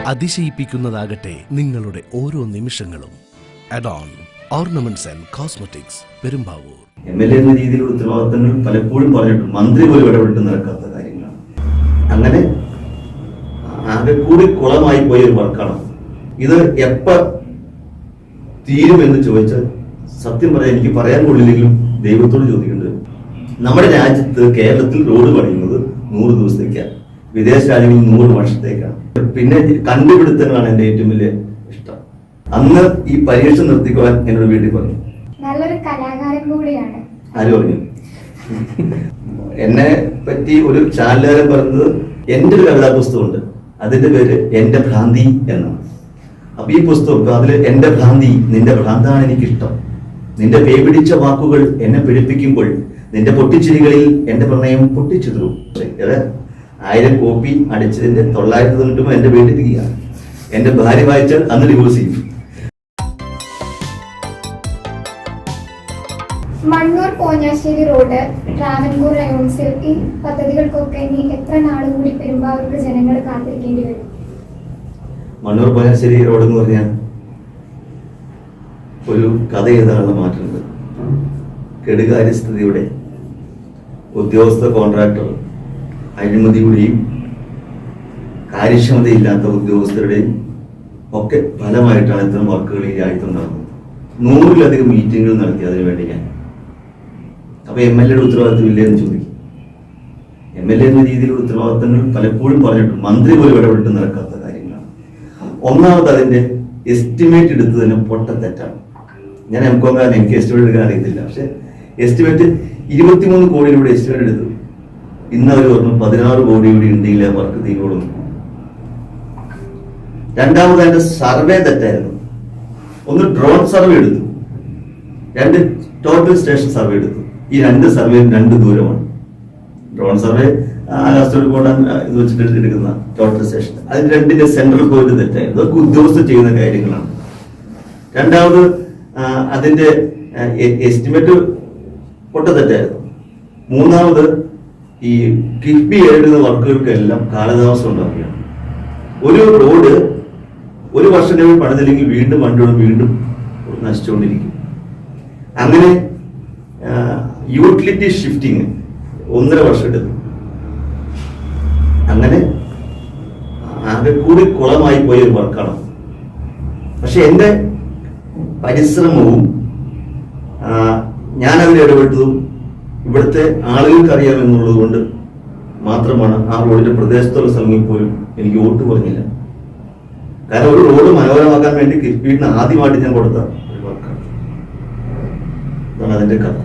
അതിശയിപ്പിക്കുന്നതാകട്ടെ നിങ്ങളുടെ ഓരോ നിമിഷങ്ങളും. Adorn ornaments and cosmetics, Perumbavoor. MLA എന്ന രീതിയിലുള്ള ഉത്തരവാദിത്തങ്ങൾ പലപ്പോഴും പറഞ്ഞിട്ടുണ്ട്. മന്ത്രി പോലും ഇടപെട്ട് നടക്കാത്ത കാര്യങ്ങളാണ്. അങ്ങനെ ആകെ കൂടി കുളമായി പോയ ഒരു വർക്കാണ് ഇത്. എപ്പ തീരുമെന്ന് ചോദിച്ചാൽ സത്യം പറയാൻ എനിക്ക് പറയാൻ കൊള്ളില്ലെങ്കിലും ദൈവത്തോട് ചോദിക്കേണ്ടത്. നമ്മുടെ രാജ്യത്ത് കേരളത്തിൽ റോഡ് പണിയുന്നത് 100 ദിവസത്തേക്കാണ്, വിദേശ രാജ്യങ്ങളിൽ 100 വർഷത്തേക്കാണ്. പിന്നെ കണ്ടുപിടുത്തങ്ങളാണ് എൻ്റെ ഏറ്റവും വലിയ ഇഷ്ടം. അന്ന് ഈ പരീക്ഷ നിർത്തിക്കുവാൻ എന്നോട് വീട്ടിൽ പറഞ്ഞു. നല്ലൊരു കലാകാരൻ കൂടിയാണ്. ആര് പറഞ്ഞു? എന്നെ പറ്റി ഒരു ചാനലുകാരൻ പറഞ്ഞത് എൻ്റെ ഒരു കവിതാ പുസ്തകമുണ്ട്, അതിന്റെ പേര് എന്റെ ഭ്രാന്തി എന്നാണ്. അപ്പൊ ഈ പുസ്തകം അതിൽ എന്റെ ഭ്രാന്തി, നിന്റെ ഭ്രാന്താണ് എനിക്കിഷ്ടം, നിന്റെ പേപിടിച്ച വാക്കുകൾ എന്നെ പിടിപ്പിക്കുമ്പോൾ നിന്റെ പൊട്ടിച്ചിരികളിൽ എന്റെ പ്രണയം പൊട്ടിച്ചിതറും. 1000 കോപ്പി അടിച്ചതിന്റെ 990 എന്റെ വീട്ടിലിരിക്കുക. എന്റെ ഭാര്യ വായിച്ചാൽ അന്ന് ഡിവോഴ്സ് ചെയ്യും. മണ്ണൂർ പോഞ്ഞാശ്ശേരി റോഡ്, ട്രാവൻകൂർ റയോൺസിൽ ഈ പദ്ധതികൾക്കൊക്കെ ഇനി എത്ര നാളും കൂടി പെരുമ്പാവൂർക്ക് ജനങ്ങൾ കാത്തിരിക്കേണ്ടി വരും? മണ്ണൂർ പോഞ്ഞാശ്ശേരി റോഡ് എന്ന് പറഞ്ഞാൽ ഒരു കഥ എഴുതാനുള്ള മാറ്റമുണ്ട്. കെടുകാര്യസ്ഥതയുടെ ഉദ്യോഗസ്ഥ കോൺട്രാക്ടർ, അഴിമതിയുടെയും കാര്യക്ഷമതയില്ലാത്ത ഉദ്യോഗസ്ഥരുടെയും ഒക്കെ ഫലമായിട്ടാണ് ഇത്തരം വർക്കുകൾ ഈ രാജ്യത്തുണ്ടാകുന്നത്. 100-ലധികം മീറ്റിങ്ങുകൾ നടത്തി അതിനു വേണ്ടി ഞാൻ. അപ്പൊ MLA ഉത്തരവാദിത്വം ഇല്ലേ എന്ന് ചോദിക്കും. MLA എന്ന രീതിയിലുള്ള ഉത്തരവാദിത്തങ്ങൾ പലപ്പോഴും പറഞ്ഞിട്ടുണ്ട്. മന്ത്രി പോലും ഇടപെട്ട് നടക്കാത്ത കാര്യങ്ങളാണ്. ഒന്നാമത് അതിന്റെ എസ്റ്റിമേറ്റ് എടുത്ത് തന്നെ പൊട്ടത്തെറ്റാണ്. ഞാൻ MCOM കാരൻ, എനിക്ക് എസ്റ്റിമേറ്റ് എടുക്കാൻ അറിയത്തില്ല. പക്ഷെ എസ്റ്റിമേറ്റ് 23 കോടി രൂപയുടെ എസ്റ്റിമേറ്റ് എടുത്തു. ഇന്ന് അവർ പറഞ്ഞു 16 കോടി കൂടി ഉണ്ടെങ്കിൽ ആ വർക്ക് തീരോടും. രണ്ടാമത് അതിന്റെ സർവേ തെറ്റായിരുന്നു. ഒന്ന് ഡ്രോൺ സർവേ എടുത്തു, 2 ടോട്ടൽ സ്റ്റേഷൻ സർവേ എടുത്തു. ഈ 2 സർവേ 2 ദൂരമാണ്. ഡ്രോൺ സർവേ ആകാശത്തോട് പോകാൻ ഇത് വെച്ചിട്ട് എടുക്കുന്ന ടോട്ടൽ സ്റ്റേഷൻ, അതിന് 2ന്റെ സെൻട്രൽ പോയിന്റ് തെറ്റായിരുന്നു. അതൊക്കെ ഉദ്യോഗസ്ഥർ ചെയ്യുന്ന കാര്യങ്ങളാണ്. രണ്ടാമത് അതിന്റെ എസ്റ്റിമേറ്റ് പൊട്ടത്തെറ്റായിരുന്നു. മൂന്നാമത് ഈ കിഫ്ബി എഴുതുന്ന വർക്കുകൾക്കെല്ലാം കാലതാമസം ഉണ്ടാക്കുകയാണ്. ഒരു റോഡ് 1 വർഷം കഴിഞ്ഞ് പണിതില്ലെങ്കിൽ വീണ്ടും വണ്ടിയോട് വീണ്ടും നശിച്ചുകൊണ്ടിരിക്കും. അങ്ങനെ യൂട്ടിലിറ്റി ഷിഫ്റ്റിങ് 1.5 വർഷം എടുക്കും. അങ്ങനെ ആകെ കൂടി കുളമായി പോയ ഒരു വർക്കാണ്. പക്ഷെ എൻ്റെ പരിശ്രമവും ഞാൻ അതിൽ ഇടപെട്ടതും ഇവിടുത്തെ ആളുകൾക്ക് അറിയാമെന്നുള്ളത് കൊണ്ട് മാത്രമാണ് ആ റോഡിന്റെ പ്രദേശത്തുള്ള സ്ഥലങ്ങളിൽ പോലും എനിക്ക് വോട്ട് കുറഞ്ഞില്ല. കാരണം ഒരു റോഡ് മനോഹരമാക്കാൻ വേണ്ടി കിഫ്ബിന് ആദ്യമായിട്ട് ഞാൻ കൊടുത്ത ഒരു വർക്കാണ്. അതാണ് അതിന്റെ കഥ.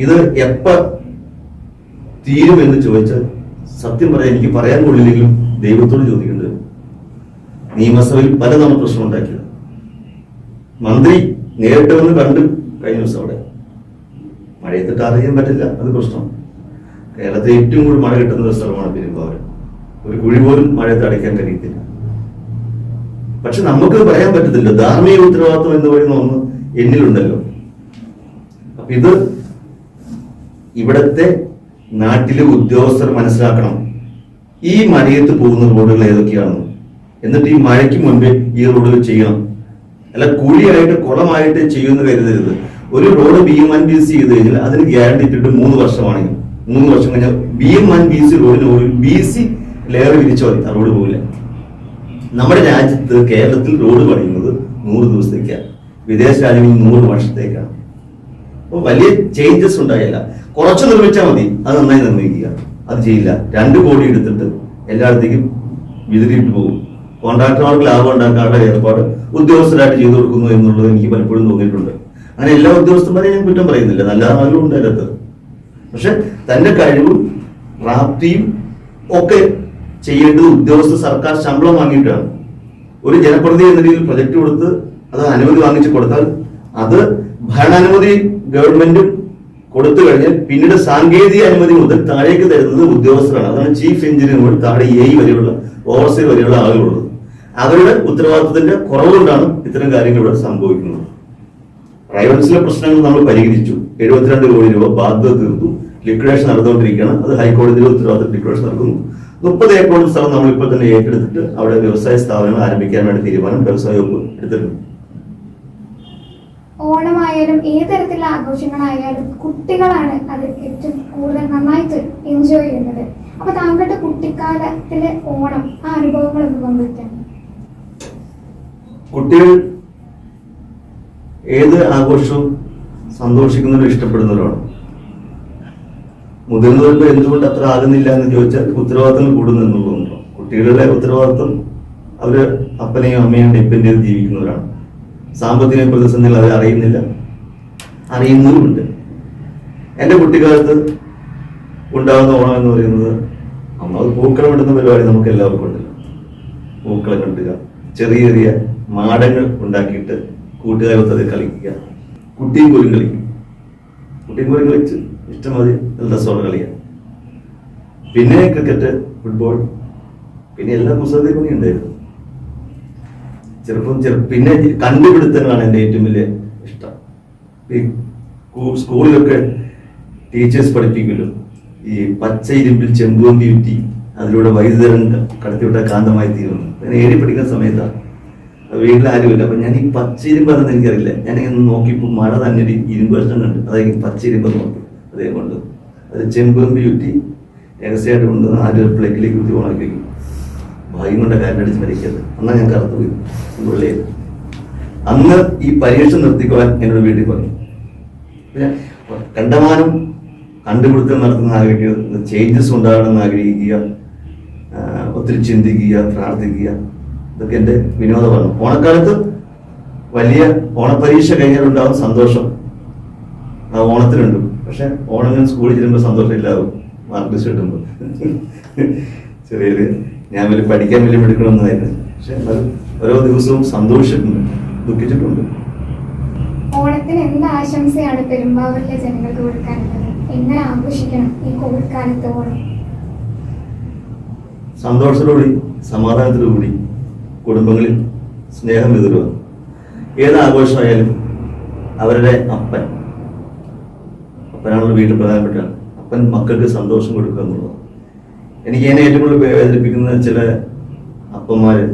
ഇത് എപ്പ തീരുമെന്ന് ചോദിച്ചാൽ സത്യം പറയാൻ എനിക്ക് പറയാൻ കൊള്ളില്ലെങ്കിലും ദൈവത്തോട് ചോദിക്കേണ്ടത്. നിയമസഭയിൽ പലതവണ പ്രശ്നം ഉണ്ടാക്കിയത്. മന്ത്രി നേരിട്ട് വന്ന് കണ്ടു കഴിഞ്ഞ ദിവസം. അവിടെ മഴയത്തിട്ട് അറിയാൻ പറ്റില്ല, അത് പ്രശ്നം. കേരളത്തിൽ ഏറ്റവും കൂടുതൽ മഴ കിട്ടുന്ന ഒരു സ്ഥലമാണ് പെരുമ്പാവൂർ. ഒരു കുഴി പോലും മഴയത്ത് അടയ്ക്കാൻ കഴിയത്തില്ല. പക്ഷെ നമുക്കത് പറയാൻ പറ്റത്തില്ല. ധാർമ്മിക ഉത്തരവാദിത്വം എന്ന് പറയുന്ന ഒന്ന് എന്നിലുണ്ടല്ലോ. അപ്പൊ ഇത് ഇവിടത്തെ നാട്ടിലെ ഉദ്യോഗസ്ഥർ മനസ്സിലാക്കണം. ഈ മഴയത്ത് പോകുന്ന റോഡുകൾ ഏതൊക്കെയാണെന്ന്. എന്നിട്ട് ഈ മഴയ്ക്ക് മുൻപേ ഈ റോഡുകൾ ചെയ്യണം. അല്ല കുഴിയായിട്ട് കുളമായിട്ട് ചെയ്യുമെന്ന് കരുതരുത്. ഒരു റോഡ് BM&BC ചെയ്ത് കഴിഞ്ഞാൽ അതിന് ഗ്യാരണ്ടി ഇട്ടിട്ട് 3 വർഷമാണെങ്കിൽ 3 വർഷം കഴിഞ്ഞാൽ BM&BC റോഡിന് പോലും BC ലെയർ വിരിച്ചു മതി, ആ റോഡ് പോകില്ല. നമ്മുടെ രാജ്യത്ത് കേരളത്തിൽ റോഡ് പണിയുന്നത് 100 ദിവസത്തേക്കാണ്, വിദേശ രാജ്യങ്ങളിൽ 100 വർഷത്തേക്കാണ്. അപ്പോൾ വലിയ ചേഞ്ചസ് ഉണ്ടായില്ല. കുറച്ച് നിർമ്മിച്ചാൽ മതി, അത് നന്നായി നിർമ്മിക്കുക. അത് ചെയ്യില്ല. 2 കോടി എടുത്തിട്ട് എല്ലായിടത്തേക്കും വിതറിയിട്ട് പോകും. കോൺട്രാക്ടർമാർക്ക് ലാഭം ഉണ്ടാക്കാനുള്ള ഏർപ്പാട് ഉദ്യോഗസ്ഥരായിട്ട് ചെയ്തു കൊടുക്കുന്നു എന്നുള്ളത് എനിക്ക് പലപ്പോഴും തോന്നിയിട്ടുണ്ട്. അങ്ങനെ എല്ലാ ഉദ്യോഗസ്ഥന്മാരെയും ഞാൻ കുറ്റം പറയുന്നില്ല, നല്ല ആളുകളും ഉണ്ട് അതിനകത്ത്. പക്ഷെ തന്റെ കഴിവും പ്രാപ്തിയും ഒക്കെ ചെയ്യേണ്ടത് ഉദ്യോഗസ്ഥ സർക്കാർ ശമ്പളം വാങ്ങിയിട്ടാണ്. ഒരു ജനപ്രതിനിധി എന്ന രീതിയിൽ പ്രൊജക്ട് കൊടുത്ത് അത് അനുമതി വാങ്ങിച്ചു കൊടുത്താൽ അത് ഭരണാനുമതി ഗവൺമെന്റും കൊടുത്തു കഴിഞ്ഞാൽ പിന്നീട് സാങ്കേതിക അനുമതി മുതൽ താഴേക്ക് തരുന്നത് ഉദ്യോഗസ്ഥരാണ്. അതാണ് ചീഫ് എഞ്ചിനീയർ മുതൽ താഴെ AE വരെയുള്ള ഓവർസീർ വരെയുള്ള ആളുകളുള്ളത്. അവരുടെ ഉത്തരവാദിത്തത്തിന്റെ കുറവുകൊണ്ടാണ് ഇത്തരം കാര്യങ്ങൾ ഇവിടെ സംഭവിക്കുന്നത്. റയോൺസിലെ പ്രശ്നങ്ങൾ നമ്മൾ പരിഹരിച്ചു. 72 കോടി രൂപ ബാധ്യത തീർത്തു. ലിക്വിഡേഷൻ നടന്നുകൊണ്ടിരിക്കുകയാണ്. അത് ഹൈക്കോടതിയിലെ ഉത്തരവാദിത്തം ലിക്വിഡേഷൻ നടക്കുന്നു. 30 ഏക്കറോളം സ്ഥലം നമ്മളിപ്പോൾ തന്നെ ഏറ്റെടുത്തിട്ട് അവിടെ വ്യവസായ സ്ഥാപനങ്ങൾ ആരംഭിക്കാൻ വേണ്ടി തീരുമാനം വ്യവസായ വകുപ്പ് എടുത്തിട്ടുണ്ട്. ഓണമായാലും ഏത് തരത്തിലുള്ള ആഘോഷങ്ങളായാലും കുട്ടികളാണ് അത് ഏറ്റവും കൂടുതൽ നന്നായിട്ട് എൻജോയ് ചെയ്യുന്നത്. അപ്പൊ താങ്കളുടെ കുട്ടിക്കാലത്തിലെ ഓണം ആ അനുഭവങ്ങളൊന്ന് പങ്കുവയ്ക്കാം. കുട്ടികൾ ഏത് ആഘോഷവും സന്തോഷിക്കുന്നവരും ഇഷ്ടപ്പെടുന്നവരാണ്. മുതിർന്നവർക്ക് എന്തുകൊണ്ട് അത്ര ആകുന്നില്ല എന്ന് ചോദിച്ചാൽ ഉത്തരവാദിത്തങ്ങൾ കൂടുന്നു എന്നുള്ളതുകൊണ്ടോ. കുട്ടികളുടെ ഉത്തരവാദിത്വം അവര് അപ്പനെയും അമ്മയും ഡിപ്പെൻഡ് ചെയ്ത് ജീവിക്കുന്നവരാണ്. സാമ്പത്തിക പ്രതിസന്ധികൾ അവർ അറിയുന്നില്ല, അറിയുന്നവരുമുണ്ട്. എൻ്റെ കുട്ടിക്കാലത്ത് ഉണ്ടാകുന്ന ഓണം എന്ന് പറയുന്നത് നമ്മൾ പൂക്കളം ഇടുന്ന പരിപാടി നമുക്ക് എല്ലാവർക്കും ഉണ്ടല്ലോ. പൂക്കളം കെട്ടുക, ചെറിയ ചെറിയ മാടങ്ങൾ ഉണ്ടാക്കിയിട്ട് കൂട്ടുകാരൊത്തത് കളിക്കുക, കുട്ടിയും കോലും കളിക്കും. കുട്ടിയും കോലും കളിച്ച് ഇഷ്ടമതി നല്ല രസമുള്ള കളിയാണ്. പിന്നെ ക്രിക്കറ്റ്, ഫുട്ബോൾ, പിന്നെ എല്ലാ പുസ്തകത്തിലും പണി ഉണ്ടായിരുന്നു. പിന്നെ കണ്ടുപിടുത്തങ്ങളാണ് എൻ്റെ ഏറ്റവും വലിയ ഇഷ്ടം. ഈ സ്കൂളിലൊക്കെ ടീച്ചേഴ്സ് പഠിപ്പിക്കുമല്ലോ, ഈ പച്ച ഇരുമ്പിൽ ചെമ്പുവന്തി ചുറ്റി അതിലൂടെ വൈദ്യുതരം കടത്തിവിട്ട കാന്തമായി തീരുന്നു. ഞാൻ ഏഴി പഠിക്കുന്ന സമയത്താണ്. വീട്ടിൽ ആരുമില്ല. അപ്പൊ ഞാൻ ഈ പച്ച ഇരുമ്പെന്ന് എനിക്കറിയില്ല. ഞാനിങ്ങനെ നോക്കിയപ്പോൾ മഴ തന്നെ ഒരു ഇരുമ്പ് കഷ്ണം കണ്ടു. അതായത് പച്ച ഇരുമ്പെന്ന് നോക്കി അതേ കൊണ്ട് അത് ചെമ്പുവന്തി ചുറ്റി രഹസ്യമായിട്ട് കൊണ്ട് ആരും പ്ലേറ്റിലേക്ക് കുത്തി ഉണക്കി വയ്ക്കും. ഭാഗ്യം കൊണ്ട് കാറ്റടിച്ച് മരിക്കരുത്. അന്നാ ഞാൻ കറുത്തു പോയി ഉള്ളിൽ. അന്ന് ഈ പരീക്ഷ നിർത്തിക്കുവാൻ എന്നോട് വീട്ടിൽ പറഞ്ഞു. കണ്ടമാനം കണ്ടുപിടുത്തം നടത്തുന്ന ആഗ്രഹിക്കുക, ചേഞ്ചസ് ഉണ്ടാകണമെന്ന് ആഗ്രഹിക്കുക, ഒത്തിരി ചിന്തിക്കുക, പ്രാർത്ഥിക്കുക, ഇതൊക്കെ എൻ്റെ വിനോദമാണ്. ഓണക്കാലത്ത് വലിയ ഓണപരീക്ഷ കഴിഞ്ഞാലുണ്ടാവും സന്തോഷം, ഓണത്തിനുണ്ട്. പക്ഷെ ഓണം സ്കൂളിൽ ചെല്ലുമ്പോൾ സന്തോഷം ഇല്ലാവും. മാർക്ക് ലിസ്റ്റ് കിട്ടുമ്പോൾ ചെറിയൊരു ഞാൻ വലിയ പഠിക്കാൻ വലിയ മിടുക്കണമെന്നായിരുന്നു. പക്ഷെ അത് ഓരോ ദിവസവും സന്തോഷിച്ചിട്ടുണ്ട്, ദുഃഖിച്ചിട്ടുണ്ട്. ഓണത്തിന് എന്ത് ആശംസയാണ് പെരുമ്പാവൂരിലെ ജനങ്ങൾക്ക് കൊടുക്കാനുള്ളത്? എങ്ങനെ ആഘോഷിക്കണം ഈ കോവിഡ് കാലത്ത് ഓണം? സന്തോഷത്തോടുകൂടി, സമാധാനത്തോടുകൂടി കുടുംബങ്ങളിൽ സ്നേഹം വിതറുക. ഏത് ആഘോഷമായാലും അവരുടെ അപ്പനാണല്ലോ വീട്ടിൽ പ്രധാനപ്പെട്ട. അപ്പൻ മക്കൾക്ക് സന്തോഷം കൊടുക്കുക എന്നുള്ളത്. എനിക്ക് എന്നെ ഏറ്റവും കൂടുതൽ വേദനിപ്പിക്കുന്ന ചില അപ്പന്മാര്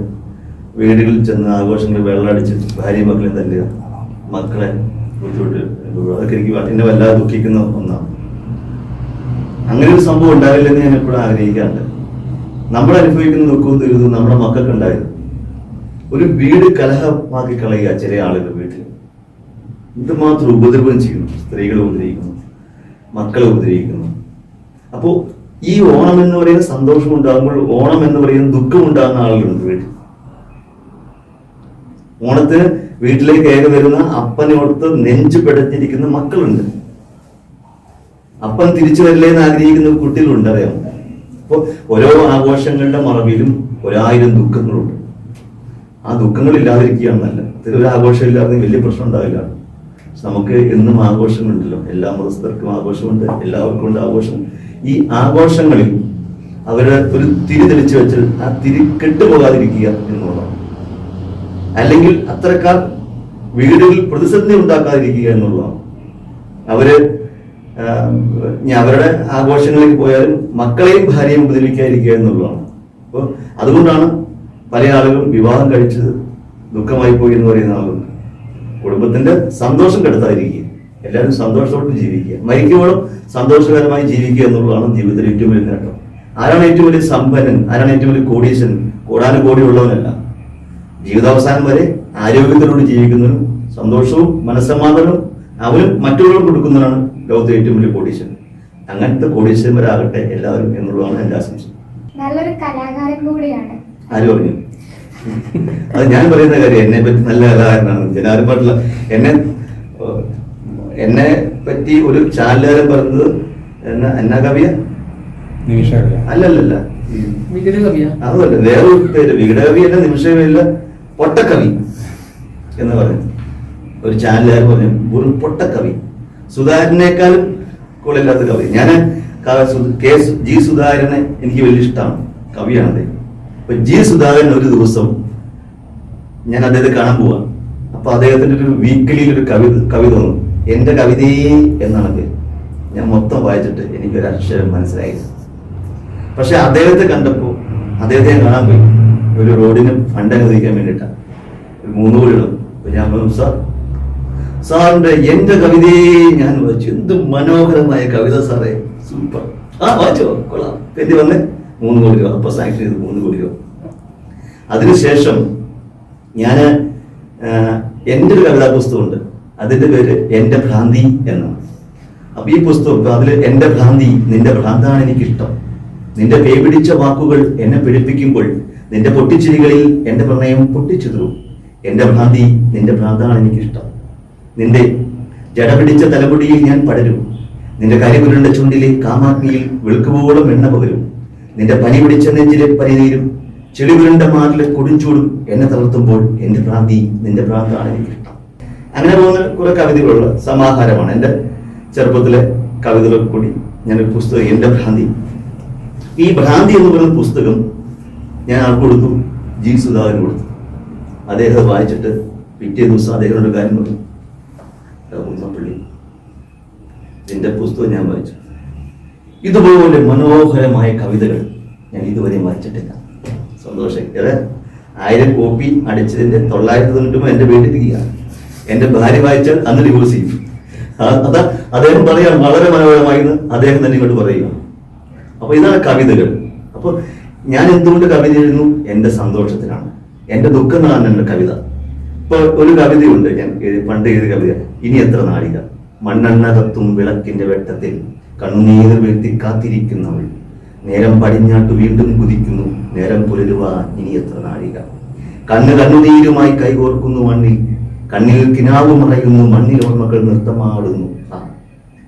വീടുകളിൽ ചെന്ന് ആഘോഷങ്ങളിൽ വെള്ളമടിച്ച് ഭാര്യ മക്കളെ തല്ലുക, മക്കളെ ബുദ്ധിമുട്ട്. അതൊക്കെ എനിക്ക് എന്നെ വല്ലാതെ ദുഃഖിക്കുന്ന ഒന്നാണ്. അങ്ങനെ ഒരു സംഭവം ഉണ്ടാവില്ലെന്ന് ഞാൻ എപ്പോഴും ആഗ്രഹിക്കാറുണ്ട്. നമ്മൾ അനുഭവിക്കുന്ന ദുഃഖവും ദുരിതവും നമ്മുടെ മക്കൾക്ക് ഉണ്ടായത്. ഒരു വീട് കലഹമാക്കി കളയുക ചില ആളുകൾ വീട്ടിൽ. ഇതുമാത്രം ഉപദ്രവം ചെയ്യുന്നു. സ്ത്രീകളെ ഉപദ്രവിക്കുന്നു, മക്കളെ ഉപദ്രവിക്കുന്നു. അപ്പോൾ ഈ ഓണം എന്ന് പറയുന്ന സന്തോഷം ഉണ്ടാകുമ്പോൾ ഓണം എന്ന് പറയുന്ന ദുഃഖം ഉണ്ടാകുന്ന ആളുകളുണ്ട് വീട്ടിൽ. ഓണത്തിന് വീട്ടിലേക്ക് കയറി വരുന്ന അപ്പനോടത്ത് നെഞ്ചു പിടഞ്ഞിരിക്കുന്ന മക്കളുണ്ട്. അപ്പൻ തിരിച്ചു വരില്ലേ എന്ന് ആഗ്രഹിക്കുന്ന കുട്ടികളുണ്ട്, അറിയാം. അപ്പോൾ ഓരോ ആഘോഷങ്ങളുടെ മറവിലും 1000 ദുഃഖങ്ങളുണ്ട്. ആ ദുഃഖങ്ങൾ ഇല്ലാതിരിക്കുകയാണ് നല്ലത്. ഒരു ആഘോഷം ഇല്ലാതെ വലിയ പ്രശ്നം ഉണ്ടാവില്ല. നമുക്ക് എന്നും ആഘോഷങ്ങളുണ്ടല്ലോ. എല്ലാ മതസ്ഥർക്കും ആഘോഷമുണ്ട്, എല്ലാവർക്കും ഉണ്ട് ആഘോഷം. ഈ ആഘോഷങ്ങളിൽ അവര് ഒരു തിരി തെളിച്ചു വെച്ചാൽ ആ തിരി കെട്ടുപോകാതിരിക്കുക എന്നുള്ളതാണ്. അല്ലെങ്കിൽ അത്തരക്കാർ വീടുകളിൽ പ്രതിസന്ധി ഉണ്ടാക്കാതിരിക്കുക എന്നുള്ളതാണ്. അവരുടെ ആഘോഷങ്ങളിലേക്ക് പോയാലും മക്കളെയും ഭാര്യയും ഉപദ്രവിക്കാതിരിക്കുക എന്നുള്ളതാണ്. അപ്പോൾ അതുകൊണ്ടാണ് പല ആളുകളും വിവാഹം കഴിച്ചത് ദുഃഖമായി പോയി എന്ന് പറയുന്ന ആളുകൾ. കുടുംബത്തിന്റെ സന്തോഷം കെടുത്താതിരിക്കുക, എല്ലാവരും സന്തോഷത്തോടെ ജീവിക്കുക, മരിക്കുമ്പോഴും സന്തോഷകരമായി ജീവിക്കുക എന്നുള്ളതാണ് ജീവിതത്തിൽ ഏറ്റവും വലിയ നേട്ടം. ആരാണ് ഏറ്റവും വലിയ സമ്പന്നൻ, ആരാണ് ഏറ്റവും വലിയ കോടീശൻ? കോടാനുകോടി ഉള്ളവനല്ല. ജീവിതാവസാനം വരെ ആരോഗ്യത്തോടുകൂടി ജീവിക്കുന്നവനും സന്തോഷവും മനസ്സമാധാനവും അവനും മറ്റുള്ളവരും കൊടുക്കുന്നവരാണ് ലോകത്തെ ഏറ്റവും വലിയ കോടീശൻ. അങ്ങനത്തെ കോടീശ്വരന്മാരാകട്ടെ എല്ലാവരും എന്നുള്ളതാണ് എൻ്റെ ആശംസ. നല്ലൊരു കലാകാരൻ കൂടിയാണ്. ആര് പറഞ്ഞു? അത് ഞാൻ പറയുന്ന കാര്യം. എന്നെ പറ്റി നല്ല കലാകാരനാണ്. ജനാരും പാട്ടുള്ള എന്നെ പറ്റി ഒരു ചാനലുകാരൻ പറഞ്ഞത് എന്നാ കവിയ? അല്ലല്ല, അതല്ല, വേറൊരു പേര്. വികടകവി അല്ല, നിമിഷകവിയല്ല, പൊട്ടക്കവി എന്ന് പറഞ്ഞു. ഒരു ചാനലുകാരൻ പറഞ്ഞു വെറും പൊട്ടക്കവി. സുധാകരനേക്കാളും കൊള്ളില്ലാത്ത കവി. ഞാൻ ജി സുധാകരനെ എനിക്ക് വലിയ ഇഷ്ടമാണ്, കവിയാണ്. അപ്പൊ ജി സുധാകരൻ ഒരു ദിവസം ഞാൻ അദ്ദേഹത്തെ കാണാൻ പോവാ. അപ്പൊ അദ്ദേഹത്തിന്റെ ഒരു വീക്കിലിയിൽ ഒരു കവിത തോന്നും. എന്റെ കവിതയെ എന്നാണ് പേര്. ഞാൻ മൊത്തം വായിച്ചിട്ട് എനിക്കൊരു അക്ഷരം മനസ്സിലായി. പക്ഷെ അദ്ദേഹത്തെ കണ്ടപ്പോൾ അദ്ദേഹത്തെ ഞാൻ കാണാൻ പോയി. ഒരു റോഡിന് ഫണ്ട് അനുവദിക്കാൻ വേണ്ടിയിട്ടാണ്. ഒരു 3 കോടി ഇടും. അപ്പൊ ഞാൻ പറഞ്ഞു, സാറിന്റെ എന്റെ കവിതയെ ഞാൻ വായിച്ചു. എന്ത് മനോഹരമായ കവിത സാറേ, സൂപ്പർ. വായിച്ചോ, കൊള്ളാം. എന്തി വന്ന് 3 കോടി രൂപ. അപ്പൊ സാങ്ഷൻ ചെയ്ത് 3 കോടി രൂപ. അതിനുശേഷം ഞാൻ എൻ്റെ ഒരു കവിതാ പുസ്തകമുണ്ട്. അതിന്റെ പേര് എന്റെ ഭ്രാന്തി എന്നാണ്. അപ്പൊ ഈ പുസ്തകം അതിൽ എന്റെ ഭ്രാന്തി, നിന്റെ ഭ്രാന്താണ് എനിക്കിഷ്ടം. നിന്റെ പേപിടിച്ച വാക്കുകൾ എന്നെ പിടിപ്പിക്കുമ്പോൾ നിന്റെ പൊട്ടിച്ചിരികളിൽ എന്റെ പ്രണയം പൊട്ടിച്ചിതറും. എന്റെ ഭ്രാന്തി, നിന്റെ ഭ്രാന്താണ് എനിക്കിഷ്ടം. നിന്റെ ജടപിടിച്ച തലമുടിയിൽ ഞാൻ പടരും. നിന്റെ കരിപുരണ്ട ചുണ്ടിലെ കാമാഗ്നിയിൽ വെളുക്കുവോളം എണ്ണ പകരും. നിന്റെ പനി പിടിച്ച നെഞ്ചിലെ പനിനീരും ചെളിപുരണ്ട മാറിലെ കൊടുഞ്ചൂടും എന്നെ തളർത്തുമ്പോൾ എന്റെ ഭ്രാന്തി, നിന്റെ ഭ്രാന്താണ് എനിക്കിഷ്ടം. അങ്ങനെ പോകുന്ന കുറെ കവിതകളുള്ള സമാഹാരമാണ്. എൻ്റെ ചെറുപ്പത്തിലെ കവിതകളൊക്കെ കൂടി ഞാനൊരു പുസ്തകം, എന്റെ ഭ്രാന്തി. ഈ ഭ്രാന്തി എന്ന് പറയുന്ന പുസ്തകം ഞാൻ ആൾക്ക് കൊടുത്തു, ജി സുധാകരന് കൊടുത്തു. അദ്ദേഹം വായിച്ചിട്ട് പിറ്റേ ദിവസം അദ്ദേഹത്തിനോട് കാര്യം പറഞ്ഞു, ഉമ്മപ്പള്ളി, ഇതിന്റെ പുസ്തകം ഞാൻ വായിച്ചു. ഇതുപോലെ മനോഹരമായ കവിതകൾ ഞാൻ ഇതുവരെ വായിച്ചിട്ടില്ല. സന്തോഷം. 1000 കോപ്പി അടിച്ചതിന്റെ 999 എന്റെ വീട്ടിലിരിക്കുക. എന്റെ ഭാര്യ വായിച്ചാൽ അന്ന് ഡിവോഴ്സ് ചെയ്യും. അതാ അദ്ദേഹം പറയാം, വളരെ മനോഹരമായി എന്ന് അദ്ദേഹം തന്നെ ഇങ്ങോട്ട് പറയുക. അപ്പൊ ഇതാണ് കവിതകൾ. അപ്പൊ ഞാൻ എന്തുകൊണ്ട് കവിത എഴുതുന്നു? എന്റെ സന്തോഷത്തിനാണ്. എന്റെ ദുഃഖങ്ങളാണ് എന്റെ കവിത. ഇപ്പൊ ഒരു കവിതയുണ്ട്, ഞാൻ പണ്ട് എഴുതിയ കവിത, ഇനി എത്ര നാഴിക, മണ്ണെണ്ണ കത്തും വിളക്കിന്റെ വെട്ടത്തിൽ കണ്ണുനീർ വീഴ്ത്തി കാത്തിരിക്കുന്നവൾ, നേരം പടിഞ്ഞാട്ട് വീണ്ടും കുതിക്കുന്നു, നേരം പുലരുവാൻ ഇനി എത്ര നാഴിക, കണ്ണുനീരുമായി കൈകോർക്കുന്നു മണ്ണിൽ, കണ്ണിൽ കിനാവ് മറയുന്നു, മണ്ണിൽ ഓർമ്മകൾ നൃത്തമാടുന്നു.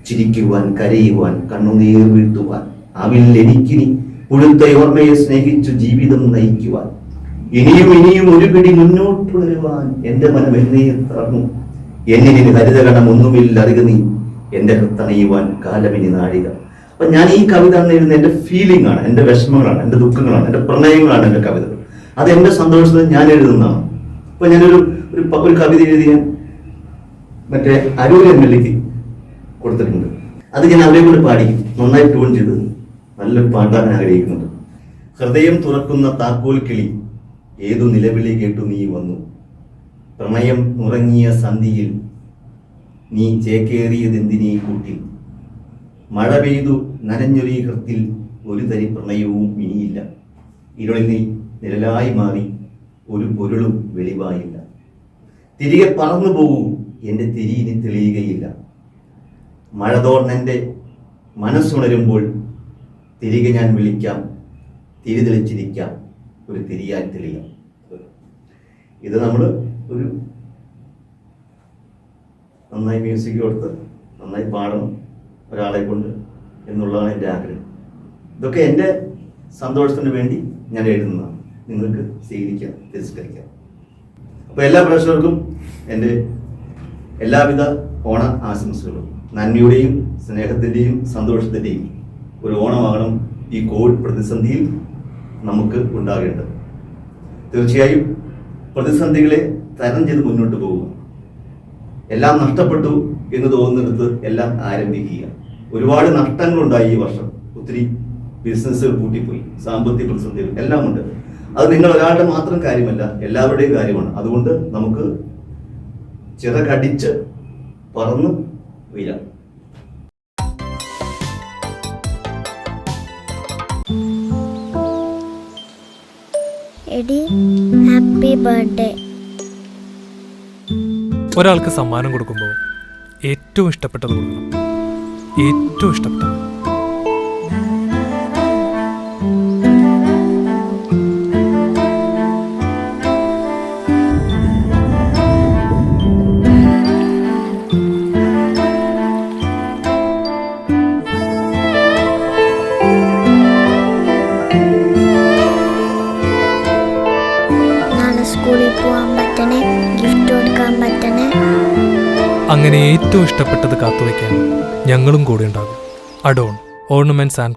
ചിരിക്കുവാൻ, കരയുവാൻ, കണ്ണുനീർ വീഴ്ത്തുവാൻ ആവിൽ എനിക്കിനി പുഴുത്ത ഓർമ്മയെ സ്നേഹിച്ചു ജീവിതം നയിക്കുവാൻ. ഇനിയും ഇനിയും ഒരു പിടി മുന്നോട്ടുണരുവാൻ എന്റെ മനം എന്നേ തറന്നു. എന്നിന് ഹരിതകണം ഒന്നുമില്ല അറിയ നീ, എന്റെ ഹൃത്തണയുവാൻ കാലമിനി നാഴിക. അപ്പൊ ഞാൻ ഈ കവിത എഴുതുന്ന എന്റെ ഫീലിംഗ് ആണ്, എന്റെ വിഷമങ്ങളാണ്, എന്റെ ദുഃഖങ്ങളാണ്, എന്റെ പ്രണയങ്ങളാണ് എന്റെ കവിതകൾ. അത് എന്റെ സന്തോഷത്തിൽ ഞാൻ എഴുതുന്നതാണ്. ഇപ്പൊ ഞാനൊരു ഒരു കവിത എഴുതിയ മറ്റേ അരൂർ MLA കൊടുത്തിട്ടുണ്ട്. അത് ഞാൻ അവരെ കൂടെ പാടിക്കും, നന്നായി ട്യൂൺ ചെയ്ത് നല്ലൊരു പാട്ടാൻ ആഗ്രഹിക്കുന്നുണ്ട്. ഹൃദയം തുറക്കുന്ന താക്കോൽ കിളി, ഏതു നിലവിളി കേട്ടു നീ വന്നു, പ്രണയം ഉറങ്ങിയ സന്ധിയിൽ നീ ചേക്കേറിയതെന്തിനീ കൂട്ടിൽ, മഴ പെയ്തു നനഞ്ഞൊരീ ഹൃത്തിൽ ഒരു തരി പ്രണയവും ഇനിയില്ല, ഇരുളിൽ നീ നിഴലായി മാറി ഒരു പൊരുളും വെളിവായില്ല, തിരികെ പറന്നു പോകൂ എൻ്റെ തിരിയിനി തെളിയുകയില്ല, മഴ തോർന്നെൻ്റെ മനസ്സുണരുമ്പോൾ തിരികെ ഞാൻ വിളിക്കാം, തിരി തെളിച്ചിരിക്കാം, ഒരു തിരിയാൻ തെളിയാം. ഇത് നമ്മൾ ഒരു നന്നായി മ്യൂസിക് കൊടുത്ത് നന്നായി പാടണം ഒരാളെ കൊണ്ട് എന്നുള്ളതാണ് എൻ്റെ ആഗ്രഹം. ഇതൊക്കെ എൻ്റെ സന്തോഷത്തിന് വേണ്ടി ഞാൻ എഴുതുന്നതാണ്. നിങ്ങൾക്ക് സ്വീകരിക്കാം, തിരസ്കരിക്കാം. അപ്പോൾ എല്ലാ പ്രേക്ഷകർക്കും എൻ്റെ എല്ലാവിധ ഓണ ആശംസകളും. നന്മയുടെയും സ്നേഹത്തിൻ്റെയും സന്തോഷത്തിൻ്റെയും ഒരു ഓണമാകണം ഈ കോവിഡ് പ്രതിസന്ധിയിൽ നമുക്ക് ഉണ്ടാകേണ്ടത്. തീർച്ചയായും പ്രതിസന്ധികളെ തരണം ചെയ്ത് മുന്നോട്ട് പോവുക. എല്ലാം നഷ്ടപ്പെട്ടു എന്ന് തോന്നുന്നിടത്ത് എല്ലാം ആരംഭിക്കുക. ഒരുപാട് നഷ്ടങ്ങളുണ്ടായി ഈ വർഷം. ഒത്തിരി ബിസിനസ്സുകൾ പൂട്ടിപ്പോയി, സാമ്പത്തിക പ്രതിസന്ധികൾ എല്ലാം ഉണ്ട്. അത് നിങ്ങൾ ഒരാളുടെ മാത്രം കാര്യമല്ല, എല്ലാവരുടെയും കാര്യമാണ്. അതുകൊണ്ട് നമുക്ക് ചിറകടിച്ച് പറന്ന് ഉയരാം. AD, happy birthday. ഒരാൾക്ക് സമ്മാനം കൊടുക്കുമ്പോൾ ഏറ്റവും ഇഷ്ടപ്പെട്ടത് കൊടുക്കണം. ഏറ്റവും ഇഷ്ടപ്പെട്ടത്. സ്കൂളിൽ പോകാൻ പറ്റണേ, ഗിഫ്റ്റ് കൊടുക്കാൻ പറ്റണേ. അങ്ങനെ ഏറ്റവും ഇഷ്ടപ്പെട്ടത് കാത്തുവയ്ക്കാൻ ഞങ്ങളും കൂടെ ഉണ്ടാകും. Adorn ornaments and